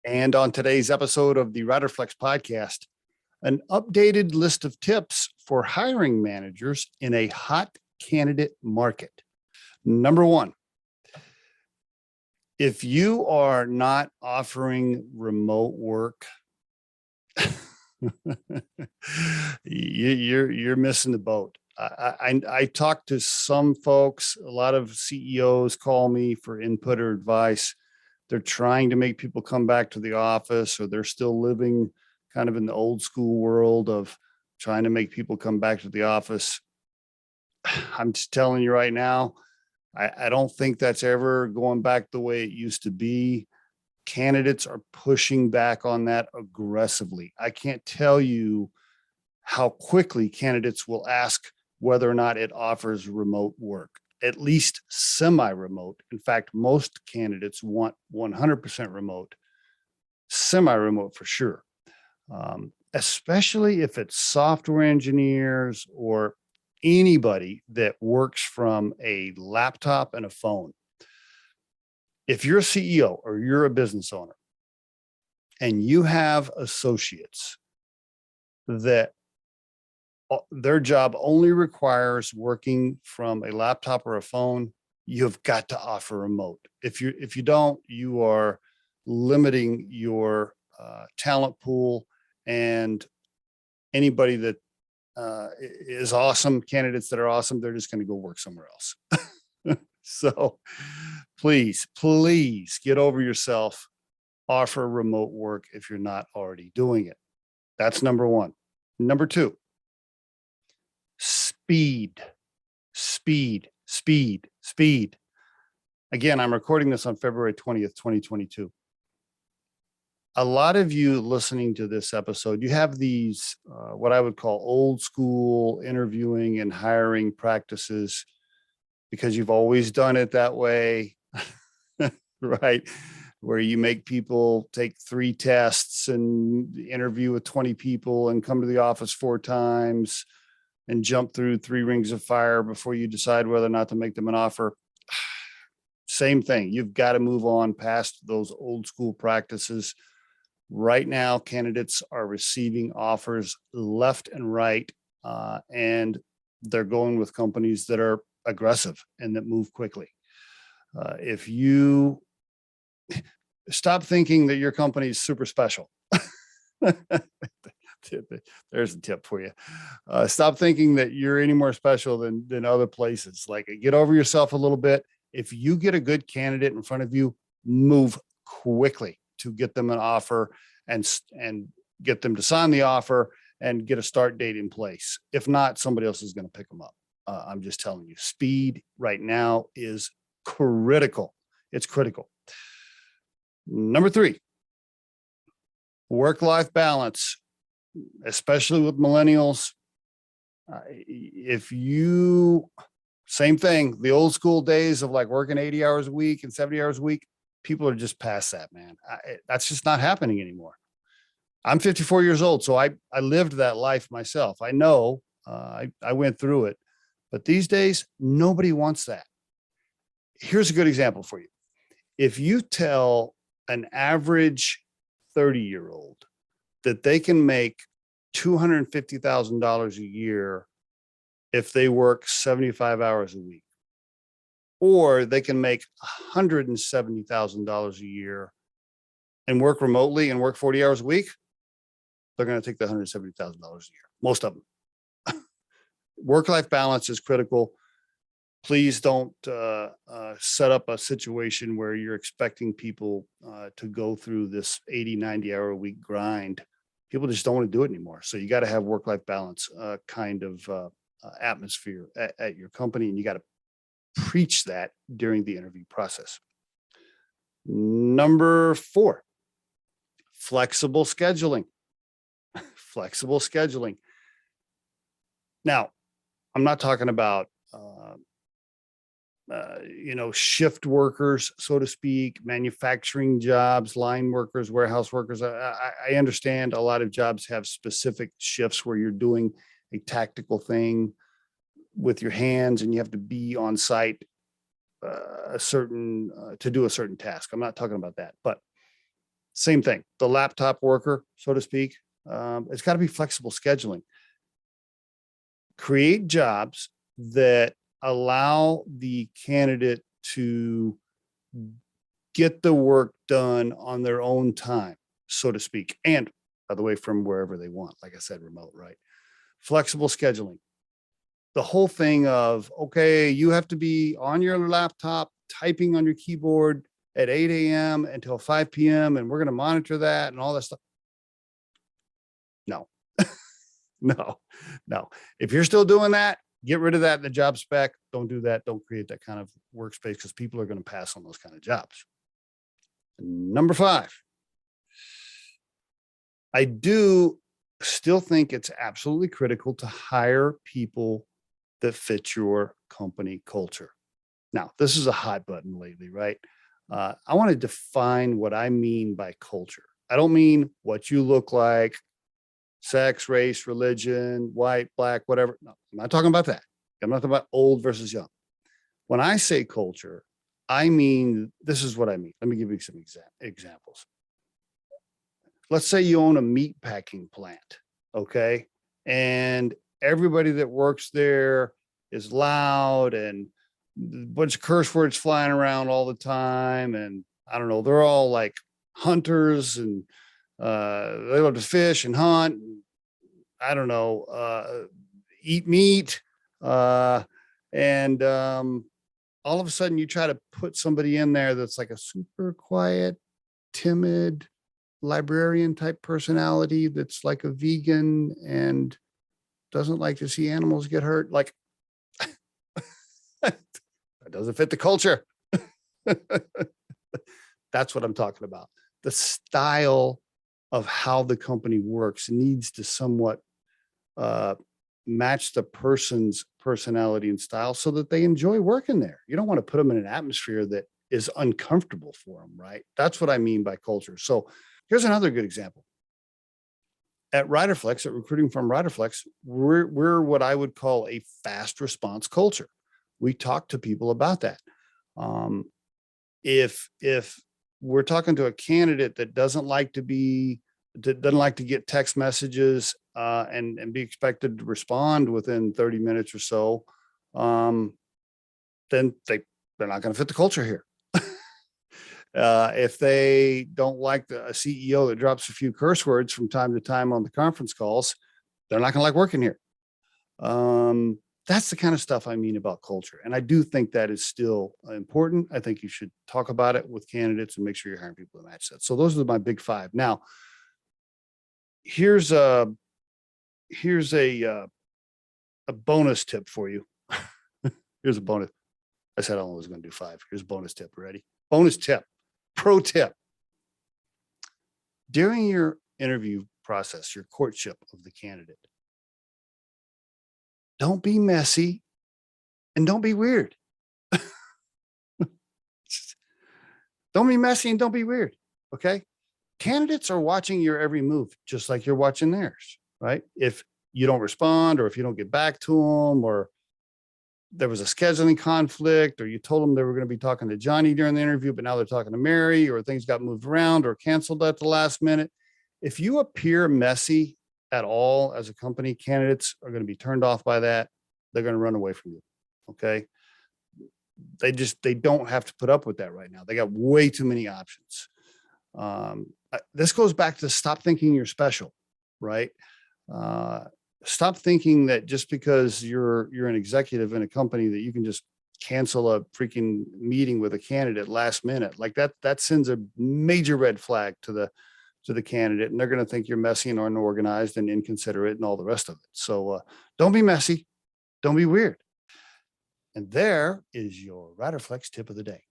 And on today's episode of the Riderflex podcast, an updated list of tips for hiring managers in a hot candidate market. Number one, if you are not offering remote work, you're missing the boat. I talked to some folks, a lot of CEOs call me for input or advice. They're trying to make people come back to the office, or they're still living kind of in the old school world of trying to make people come back to the office. I'm just telling you right now, I don't think that's ever going back the way it used to be. Candidates are pushing back on that aggressively. I can't tell you how quickly candidates will ask whether or not it offers remote work, at least semi-remote. In fact, most candidates want 100% remote, semi-remote for sure, especially if it's software engineers or anybody that works from a laptop and a phone. If you're a CEO or you're a business owner and you have associates that their job only requires working from a laptop or a phone, you've got to offer remote. If you don't, you are limiting your talent pool, and anybody that is awesome, candidates that are awesome, they're just going to go work somewhere else. So please get over yourself. Offer remote work if you're not already doing it. That's number one. Number two, speed. Again, I'm recording this on February 20th, 2022. A lot of you listening to this episode, you have these, what I would call old school interviewing and hiring practices because you've always done it that way, right? Where you make people take 3 tests and interview with 20 people and come to the office 4 times and jump through 3 rings of fire before you decide whether or not to make them an offer. Same thing. You've got to move on past those old school practices. Right now, candidates are receiving offers left and right, and they're going with companies that are aggressive and that move quickly. If you stop thinking that your company is super special, there's a tip for you. Stop thinking that you're any more special than other places. Like, get over yourself a little bit. If you get a good candidate in front of you, move quickly to get them an offer and get them to sign the offer and get a start date in place. If not, somebody else is going to pick them up. I'm just telling you, speed right now is critical. It's critical. Number 3, work-life balance, especially with millennials. Same thing, the old school days of like working 80 hours a week and 70 hours a week, people are just past that, man. That's just not happening anymore. I'm 54 years old, so I lived that life myself. I know, I went through it, but these days, nobody wants that. Here's a good example for you. If you tell an average 30-year-old that they can make $250,000 a year if they work 75 hours a week, or they can make $170,000 a year and work remotely and work 40 hours a week, they're going to take the $170,000 a year, most of them. Work-life balance is critical. Please don't set up a situation where you're expecting people to go through this 80, 90-hour-a-week grind. People just don't want to do it anymore. So you got to have work-life balance kind of atmosphere at your company, and you got to preach that during the interview process. Number 4, flexible scheduling. Flexible scheduling. Now, I'm not talking about shift workers, so to speak, manufacturing jobs, line workers, warehouse workers. I understand a lot of jobs have specific shifts where you're doing a tactical thing with your hands and you have to be on site to do a certain task. I'm not talking about that, but Same thing. The laptop worker, so to speak. It's got to be flexible scheduling. Create jobs that allow the candidate to get the work done on their own time, so to speak. And by the way, from wherever they want, like I said, remote, right? Flexible scheduling. The whole thing of, okay, you have to be on your laptop, typing on your keyboard at 8 a.m. until 5 p.m. and we're going to monitor that and all that stuff. No, no. If you're still doing that, get rid of that in the job spec. Don't do that. Don't create that kind of workspace because people are going to pass on those kind of jobs. Number 5, I do still think it's absolutely critical to hire people that fit your company culture. Now, this is a hot button lately, right? I want to define what I mean by culture. I don't mean what you look like, sex, race, religion, white, black, whatever. No, I'm not talking about that. I'm not talking about old versus young. When I say culture, I mean, this is what I mean. Let me give you some examples. Let's say you own a meat packing plant, okay? And everybody that works there is loud and a bunch of curse words flying around all the time. And I don't know, they're all like hunters and they love to fish and hunt. And, I don't know, eat meat. And all of a sudden you try to put somebody in there that's like a super quiet, timid, librarian type personality that's like a vegan and doesn't like to see animals get hurt. Like, that doesn't fit the culture. That's what I'm talking about. The style of how the company works needs to somewhat match the person's personality and style so that they enjoy working there. You don't want to put them in an atmosphere that is uncomfortable for them, right? That's what I mean by culture. So here's another good example. At Riderflex, at Recruiting from Riderflex, we're what I would call a fast response culture. We talk to people about that. If we're talking to a candidate that doesn't like to get text messages and be expected to respond within 30 minutes or so, then they're not going to fit the culture here. If they don't like a CEO that drops a few curse words from time to time on the conference calls, they're not going to like working here. That's the kind of stuff I mean about culture. And I do think that is still important. I think you should talk about it with candidates and make sure you're hiring people that match that. So those are my big 5. Now, here's a bonus tip for you. Here's a bonus. I said I was going to do 5. Here's a bonus tip. Ready? Bonus tip. Pro tip. During your interview process, your courtship of the candidate, don't be messy and don't be weird. Don't be messy and don't be weird. Okay. Candidates are watching your every move, just like you're watching theirs, right? If you don't respond or if you don't get back to them or there was a scheduling conflict or you told them they were going to be talking to Johnny during the interview, but now they're talking to Mary or things got moved around or canceled at the last minute. If you appear messy at all as a company, candidates are going to be turned off by that. They're going to run away from you. Okay. They don't have to put up with that right now. They got way too many options. This goes back to stop thinking you're special, right? Stop thinking that just because you're an executive in a company that you can just cancel a freaking meeting with a candidate last minute. Like that sends a major red flag to the candidate, and they're going to think you're messy and unorganized and inconsiderate and all the rest of it. So don't be messy. Don't be weird. And there is your Riderflex tip of the day.